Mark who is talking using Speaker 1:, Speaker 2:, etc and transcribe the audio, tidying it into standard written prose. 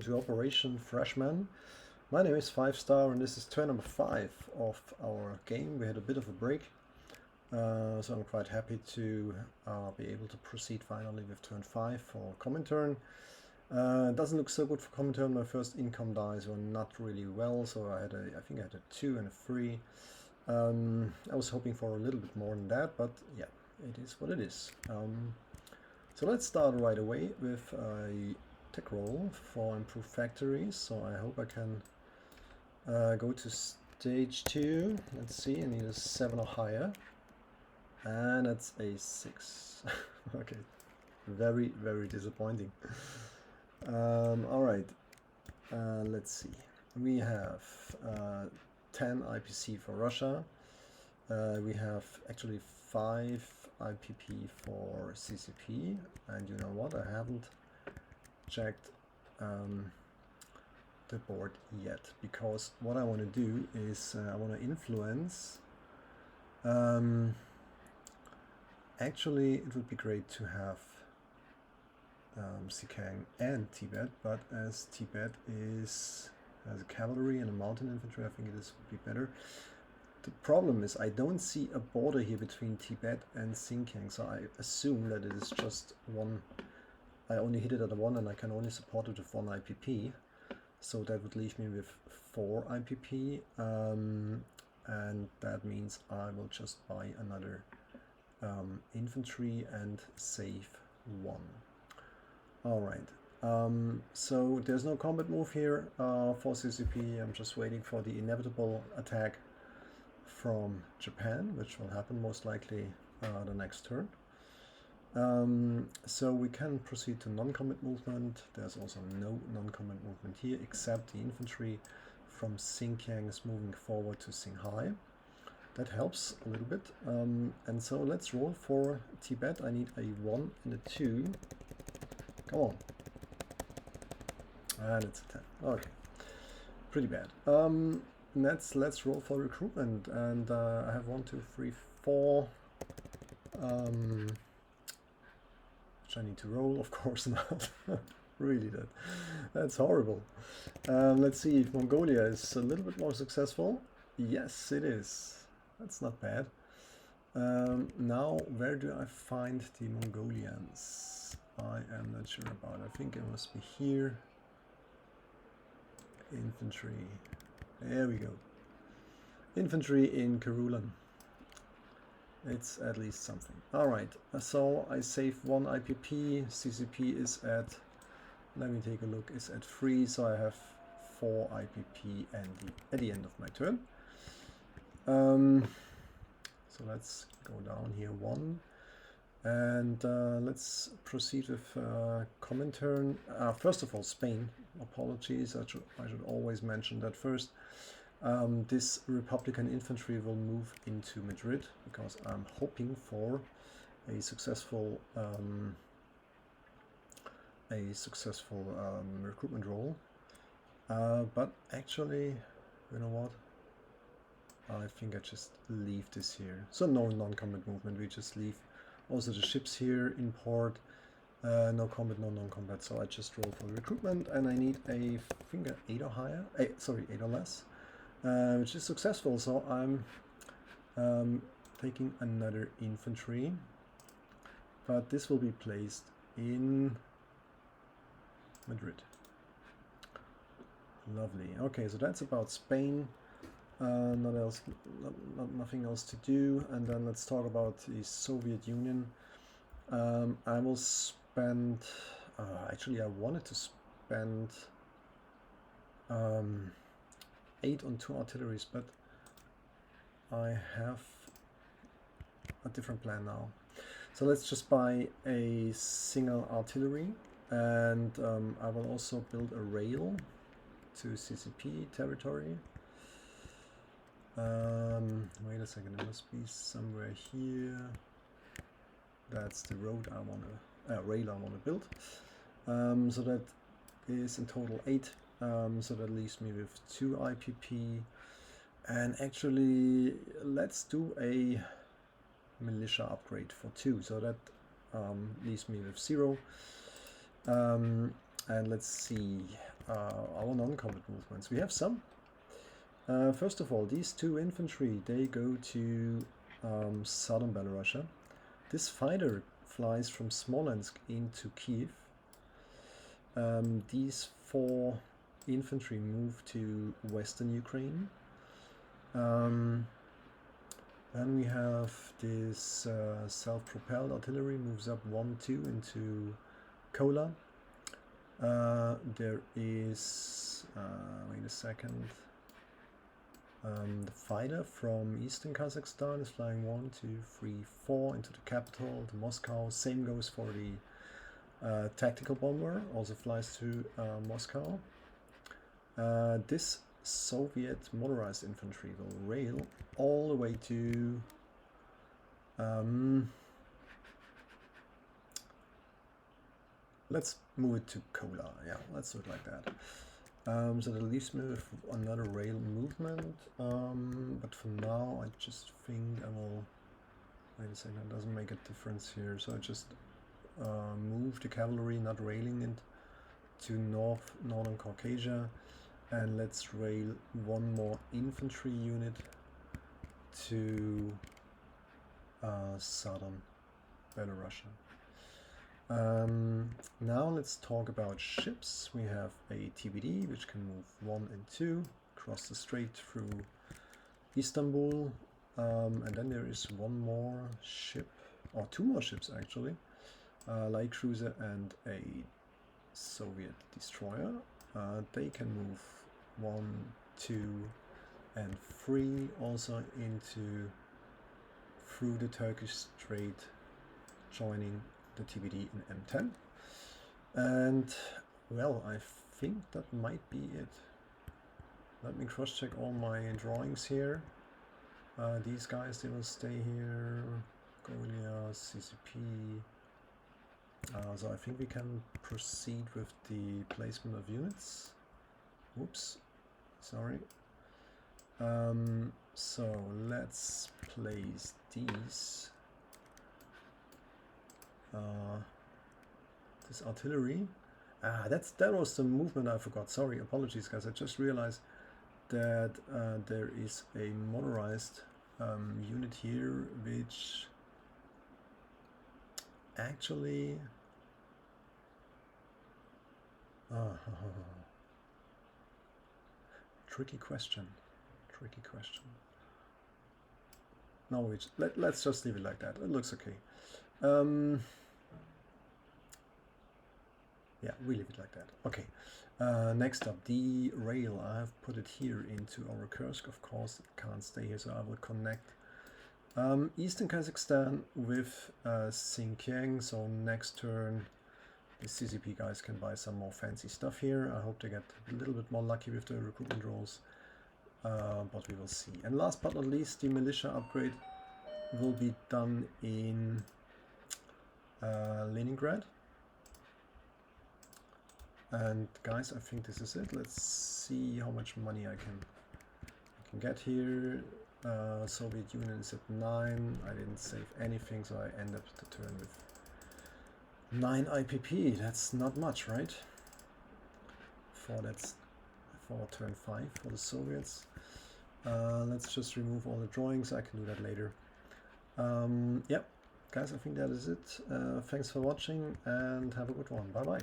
Speaker 1: To Operation Freshman. My name is 5-Star and this is turn number 5 of our game. We had a bit of a break, so I'm quite happy to be able to proceed finally with turn 5 for Comintern. It doesn't look so good for Comintern. My first income dies were not really well, so I think I had a 2 and a 3. I was hoping for a little bit more than that, but yeah, it is what it is. So let's start right away with a tech roll for improved factories. So I hope I can go to stage 2. Let's see, I need a 7 or higher, and it's a 6. Okay, very, very disappointing. All right, let's see. We have 10 IPC for Russia. We have actually 5 IPP for CCP, and you know what? I haven't checked the board yet, because what I want to do is I want to influence. Actually, it would be great to have Sikang and Tibet, but as Tibet has a cavalry and a mountain infantry, I think this would be better. The problem is I don't see a border here between Tibet and Xinjiang, so I assume that it is just one. I only hit it at a 1 and I can only support it with 1 IPP. So that would leave me with 4 IPP, and that means I will just buy another infantry and save 1. Alright, so there's no combat move here for CCP. I'm just waiting for the inevitable attack from Japan, which will happen most likely the next turn. So we can proceed to non-combat movement. There's also no non-combat movement here, except the infantry from Xinjiang is moving forward to Xinghai. That helps a little bit. And so let's roll for Tibet. I need a 1 and a 2. Come on. And it's a 10. Okay. Pretty bad. Let's roll for recruitment. And I have 1, 2, 3, 4. I need to roll, of course not. Really, that's horrible. Let's see if Mongolia is a little bit more successful. Yes, it is. That's not bad. Now, where do I find the Mongolians? I am not sure about it. I think it must be here. Infantry. There we go. Infantry in Karulan. It's at least something. Alright, so I save 1 IPP. CCP is at, let me take a look, is at 3, so I have 4 IPP at the end of my turn. So let's go down here 1. And let's proceed with Comintern. First of all, Spain. Apologies, I should always mention that first. This Republican infantry will move into Madrid because I'm hoping for a successful recruitment roll. But actually, you know what? I think I just leave this here. So no non-combat movement. We just leave. Also the ships here in port. No combat, no non-combat. So I just roll for recruitment, and I need a finger 8 or higher. 8 or less. Which is successful, so I'm taking another infantry, but this will be placed in Madrid. Lovely. Okay, so that's about Spain. Nothing else to do. And then let's talk about the Soviet Union. I will spend. Actually, I wanted to spend 8 on 2 artilleries, but I have a different plan now. So let's just buy a single artillery, and I will also build a rail to CCP territory. Wait a second, it must be somewhere here. That's the road I want to, rail I want to build. So that is in total 8. So that leaves me with 2 IPP, and actually let's do a militia upgrade for 2, so that leaves me with 0. And let's see, our non-combat movements. We have some. First of all, these 2 infantry, they go to southern Belarusia. This fighter flies from Smolensk into Kiev. These 4 infantry move to western Ukraine. Then we have this self-propelled artillery moves up 1-2 into Kola. There is, wait a second, the fighter from eastern Kazakhstan is flying 1, 2, 3, 4 into the capital, to Moscow. Same goes for the tactical bomber, also flies to Moscow. This Soviet motorized infantry will rail all the way to let's move it to Kola. Yeah, let's do it like that. So that leaves me with another rail movement, but for now I just think I will, wait a second, it doesn't make a difference here, so I just move the cavalry, not railing it, to northern Caucasia, and let's rail 1 more infantry unit to southern Belarusia. Now let's talk about ships. We have a TBD which can move 1 and 2 across the strait through Istanbul, and then there is 1 more ship, or 2 more ships actually, light cruiser and a Soviet destroyer. They can move 1, 2 and 3 also into through the Turkish Strait, joining the TBD in M10. And well, I think that might be it. Let me cross check all my drawings here. These guys, they will stay here. Golia, CCP. So I think we can proceed with the placement of units. Oops, sorry. So let's place these. This artillery. That was the movement I forgot. Sorry, apologies guys. I just realized that there is a motorized unit here which actually tricky question. No, let's just leave it like that. It looks okay. Yeah, we leave it like that. Okay. Next up, the rail. I have put it here into our Kursk. Of course, it can't stay here, so I will connect eastern Kazakhstan with Xinjiang. So next turn, the CCP guys can buy some more fancy stuff here. I hope they get a little bit more lucky with the recruitment rolls, but we will see. And last but not least, the militia upgrade will be done in Leningrad. And guys, I think this is it. Let's see how much money I can get here. Soviet Union is at 9. I didn't save anything, so I end up the turn with 9 IPP. That's not much, right? For turn 5 for the Soviets. Let's just remove all the drawings. I can do that later. Yep, guys, I think that is it. Thanks for watching and have a good one. Bye bye.